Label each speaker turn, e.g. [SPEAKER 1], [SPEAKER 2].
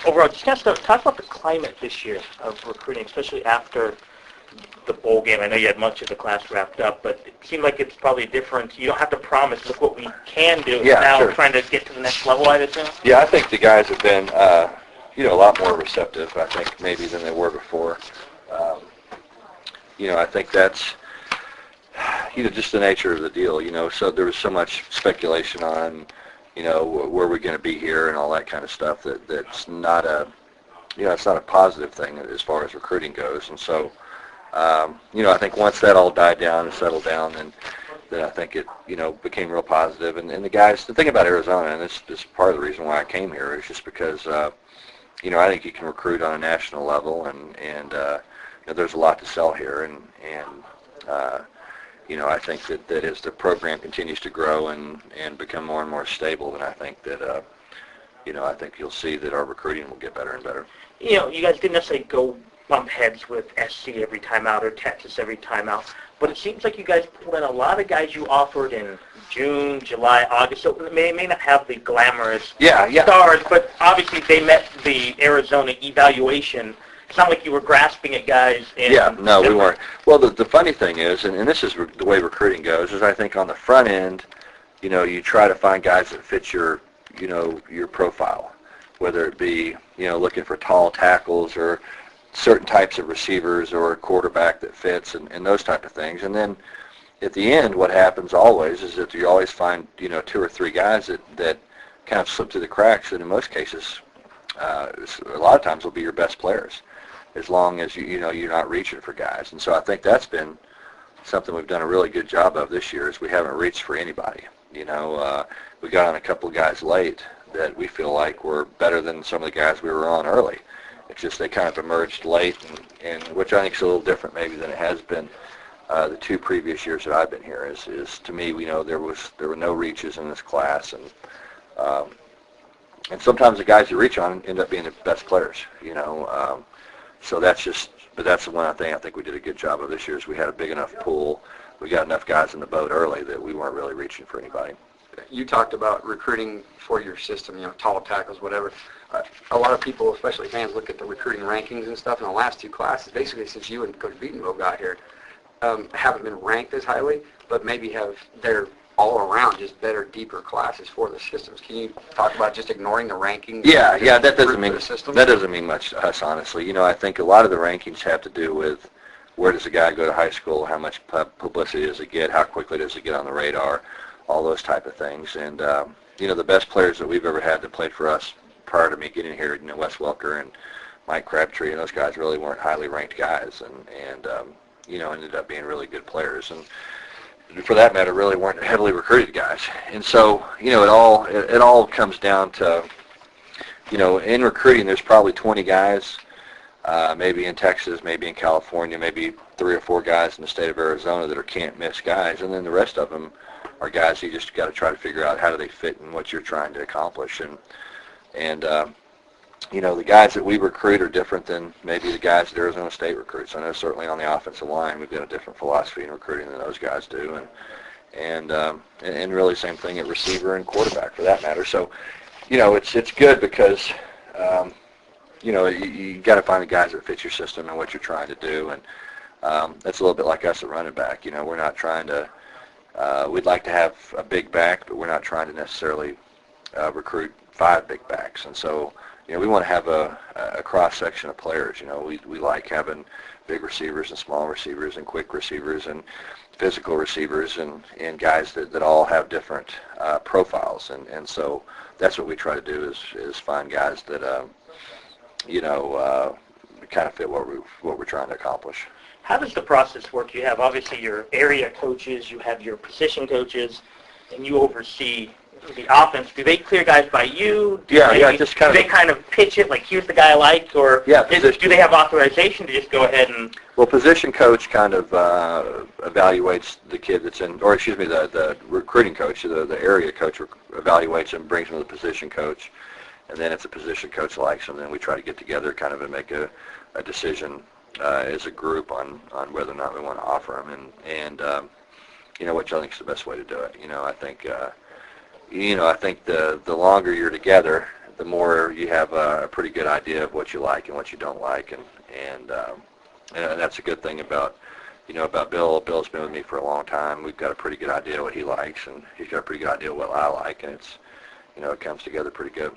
[SPEAKER 1] overall, just kind of talk about the climate this year of recruiting, especially after the bowl game. I know you had much of the class wrapped up, but it seemed like it's probably different. You don't have to promise, look what we can do.
[SPEAKER 2] Yeah,
[SPEAKER 1] now
[SPEAKER 2] sure.
[SPEAKER 1] Trying to get to the next level, I'd assume.
[SPEAKER 2] Yeah, I think the guys have been, a lot more receptive, I think, maybe than they were before. I think that's, just the nature of the deal, so there was so much speculation on, where we're going to be here and all that kind of stuff that's not a, it's not a positive thing as far as recruiting goes. And so, I think once that all died down and settled down, then I think it, became real positive. And the guys, the thing about Arizona, and this is part of the reason why I came here, is just because, I think you can recruit on a national level, and there's a lot to sell here, and I think that as the program continues to grow and become more and more stable, then I think that, I think you'll see that our recruiting will get better and better.
[SPEAKER 1] You guys didn't necessarily go bump heads with SC every time out or Texas every time out, but it seems like you guys pulled in a lot of guys you offered in June, July, August, so they may not have the glamorous stars, but obviously they met the Arizona evaluation. It's not like you were grasping at guys.
[SPEAKER 2] No, we weren't. Well, the funny thing is, and this is the way recruiting goes, is I think on the front end, you try to find guys that fit your profile, whether it be, looking for tall tackles or certain types of receivers or a quarterback that fits and those type of things. And then at the end, what happens always is that you always find, 2 or 3 guys that kind of slip through the cracks, and in most cases, a lot of times will be your best players, as long as you're not reaching for guys. And so I think that's been something we've done a really good job of this year, is we haven't reached for anybody. We got on a couple of guys late that we feel like were better than some of the guys we were on early. It's just they kind of emerged late, and which I think is a little different maybe than it has been the 2 previous years that I've been here. Is to me, there were no reaches in this class, and sometimes the guys you reach on end up being the best players. So that's the one thing I think we did a good job of this year, is we had a big enough pool. We got enough guys in the boat early that we weren't really reaching for anybody.
[SPEAKER 3] You talked about recruiting for your system, tall tackles, whatever. A lot of people, especially fans, look at the recruiting rankings and stuff in the last 2 classes, basically since you and Coach Beatonville got here, haven't been ranked as highly, but maybe they're all around just better, deeper classes for the systems. Can you talk about just ignoring the rankings?
[SPEAKER 2] Yeah, that doesn't mean much to us, honestly. I think a lot of the rankings have to do with where does a guy go to high school, how much publicity does it get, how quickly does it get on the radar, all those type of things. And the best players that we've ever had that played for us prior to me getting here, Wes Welker and Mike Crabtree, and those guys really weren't highly ranked guys, and ended up being really good players, and for that matter, really weren't heavily recruited guys. And so, it all comes down to, in recruiting, there's probably 20 guys, maybe in Texas, maybe in California, maybe 3 or 4 guys in the state of Arizona that are can't-miss guys, and then the rest of them are guys you just got to try to figure out how do they fit in what you're trying to accomplish. And the guys that we recruit are different than maybe the guys that Arizona State recruits. I know certainly on the offensive line we've got a different philosophy in recruiting than those guys do, and really same thing at receiver and quarterback for that matter. So, it's good because you got to find the guys that fit your system and what you're trying to do, and that's a little bit like us at running back. We're not trying to. We'd like to have a big back, but we're not trying to necessarily recruit 5 big backs, and so. We want to have a cross-section of players. We like having big receivers and small receivers and quick receivers and physical receivers and guys that all have different profiles. And so that's what we try to do is find guys that, kind of fit what we're trying to accomplish.
[SPEAKER 1] How does the process work? You have obviously your area coaches, you have your position coaches, and you oversee the offense. Do they clear guys by you? Do they kind of pitch it like, here's the guy I like, or do they have authorization to just go ahead and...
[SPEAKER 2] Well, position coach kind of evaluates the kid that's in, or excuse me, the recruiting coach, the area coach evaluates him, brings him to the position coach, and then if the position coach likes him, then we try to get together kind of and make a decision as a group on whether or not we want to offer him, and which I think is the best way to do it. I think the longer you're together, the more you have a pretty good idea of what you like and what you don't like, and that's a good thing about about Bill. Bill's been with me for a long time. We've got a pretty good idea what he likes, and he's got a pretty good idea what I like, and it's it comes together pretty good.